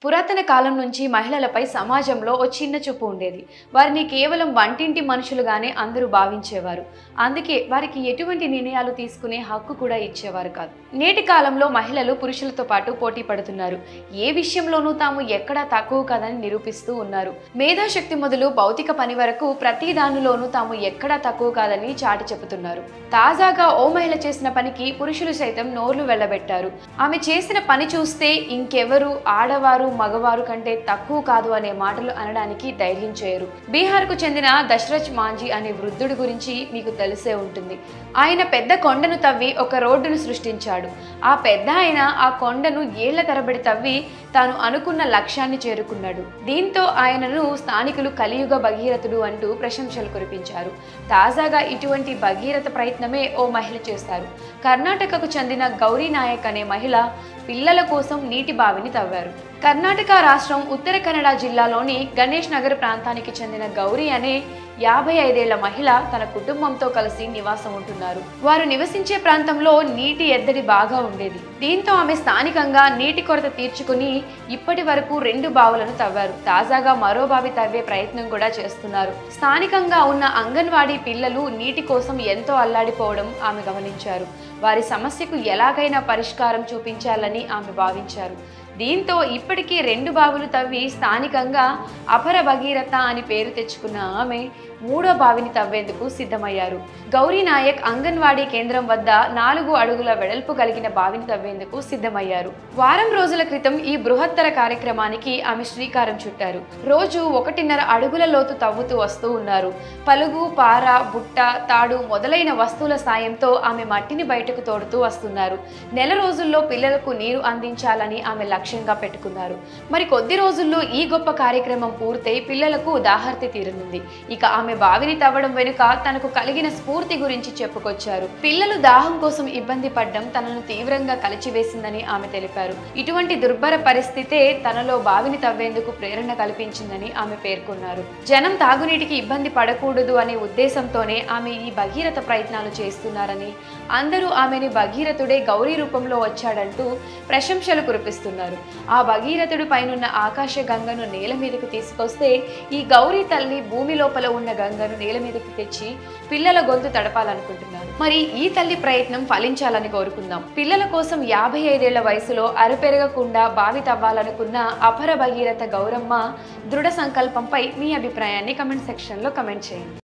పురాతన కాలం నుంచి మహిళలపై సమాజంలో ఓ చిన్న చూపు ఉండేది. వారిని కేవలం వంటింటి మనుషులుగానే అందరూ భావించేవారు. అందుకే వారికి ఎటువంటి నిర్ణయాలు తీసుకునే హక్కు కూడా ఇచ్చేవారు కాదు. నేటి కాలంలో మహిళలు పురుషులతో పాటు పోటీ పడుతున్నారు. ఏ విషయంలోనూ తాము ఎక్కడా తక్కువ కాదని నిరూపిస్తూ ఉన్నారు. మేధాశక్తి మొదలు భౌతిక పని వరకు ప్రతి దానిలోనూ తాము ఎక్కడా తక్కువ కాదని చాటి చెబుతున్నారు. తాజాగా ఓ మహిళ చేసిన పనికి పురుషులు సైతం నోర్లు వెళ్లబెట్టారు. ఆమె చేసిన పని చూస్తే ఇంకెవరు ఆడవారు మగవారు కంటే తక్కువ కాదు అనే మాటలు అనడానికి ధైర్యం చేయరు. బీహార్కు చెందిన దశరథ్ మాంజీ అనే వృద్ధుడి గురించి మీకు తెలిసే ఉంటుంది. ఆయన పెద్ద కొండను తవ్వి ఒక రోడ్డును సృష్టించాడు. ఆ పెద్ద ఆయన ఆ కొండను ఏళ్ల తరబడి తవ్వి తాను అనుకున్న లక్ష్యాన్ని చేరుకున్నాడు. దీంతో ఆయనను స్థానికులు కలియుగ భగీరథుడు అంటూ ప్రశంసలు కురిపించారు. తాజాగా ఇటువంటి భగీరథ ప్రయత్నమే ఓ మహిళ చేస్తారు. కర్ణాటకకు చెందిన గౌరీ నాయక్ అనే మహిళ పిల్లల కోసం నీటి బావిని తవ్వారు. కర్ణాటక రాష్ట్రం ఉత్తర కన్నడ జిల్లాలోని గణేష్ నగర్ ప్రాంతానికి చెందిన గౌరీ అనే 55 ఏళ్ల మహిళ తన కుటుంబంతో కలిసి నివాసం ఉంటున్నారు. వారు నివసించే ప్రాంతంలో నీటి ఎద్దడి బాగా ఉండేది. దీంతో ఆమె స్థానికంగా నీటి కొరత తీర్చుకుని ఇప్పటి వరకు 2 బావులను తవ్వారు. తాజాగా మరో బావి తవ్వే ప్రయత్నం కూడా చేస్తున్నారు. స్థానికంగా ఉన్న అంగన్వాడీ పిల్లలు నీటి కోసం ఎంతో అల్లాడిపోవడం ఆమె గమనించారు. వారి సమస్యకు ఎలాగైనా పరిష్కారం చూపించాలని ఆమె భావించారు. దీంతో ఇప్పటికీ 2 బావులు తవ్వి స్థానికంగా అపర భగీరథ అని పేరు తెచ్చుకున్న ఆమె 3వ బావిని తవ్వేందుకు సిద్ధమయ్యారు. గౌరీ నాయక్ అంగన్వాడీ కేంద్రం వద్ద 4 అడుగుల వెడల్పు కలిగిన బావిని తవ్వేందుకు సిద్ధమయ్యారు. వారం రోజుల క్రితం ఈ బృహత్తర కార్యక్రమానికి ఆమె శ్రీకారం చుట్టారు. రోజు 1.5 అడుగుల లోతు తవ్వుతూ వస్తూ ఉన్నారు. పలుగు, పార, బుట్ట, తాడు మొదలైన వస్తువుల సాయంతో ఆమె మట్టిని బయటకు తోడుతూ వస్తున్నారు. నెల రోజుల్లో పిల్లలకు నీరు అందించాలని ఆమె లక్ష్యంగా పెట్టుకున్నారు. మరి కొద్ది రోజుల్లో ఈ గొప్ప కార్యక్రమం పూర్తయి పిల్లలకు దాహార్తి తీరనుంది. ఇక ఆమె బావిని తవ్వడం వెనుక తనకు కలిగిన స్ఫూర్తి గురించి చెప్పుకొచ్చారు. పిల్లలు దాహం కోసం ఇబ్బంది పడ్డం తనను తీవ్రంగా కలిచివేసిందని ఆమె తెలిపారు. ఇటువంటి దుర్భర పరిస్థితే తనలో బావిని తవ్వేందుకు ప్రేరణ కల్పించిందని ఆమె పేర్కొన్నారు. జనం తాగునీటికి ఇబ్బంది పడకూడదు అనే ఉద్దేశంతోనే ఆమె ఈ భగీరథ ప్రయత్నాలు చేస్తున్నారని, అందరూ ఆమెని భగీరథుడే గౌరీ రూపంలో వచ్చాడంటూ ప్రశంసలు కురిపిస్తున్నారు. ఆ భగీరథుడు పైనున్న ఆకాశ గంగను నేల మీదకు తీసుకొస్తే ఈ గౌరీ తల్లి భూమి లోపల ఉన్న గంగను నేల మీదకి తెచ్చి పిల్లల గొంతు తడపాలనుకుంటున్నారు. మరి ఈ తల్లి ప్రయత్నం ఫలించాలని కోరుకుందాం. పిల్లల కోసం 55 ఏళ్ల వయసులో అరుపెరగకుండా బావి తవ్వాలనుకున్న అపర భగీరథ గౌరమ్మ దృఢ సంకల్పంపై మీ అభిప్రాయాన్ని కమెంట్ సెక్షన్లో కమెంట్ చేయండి.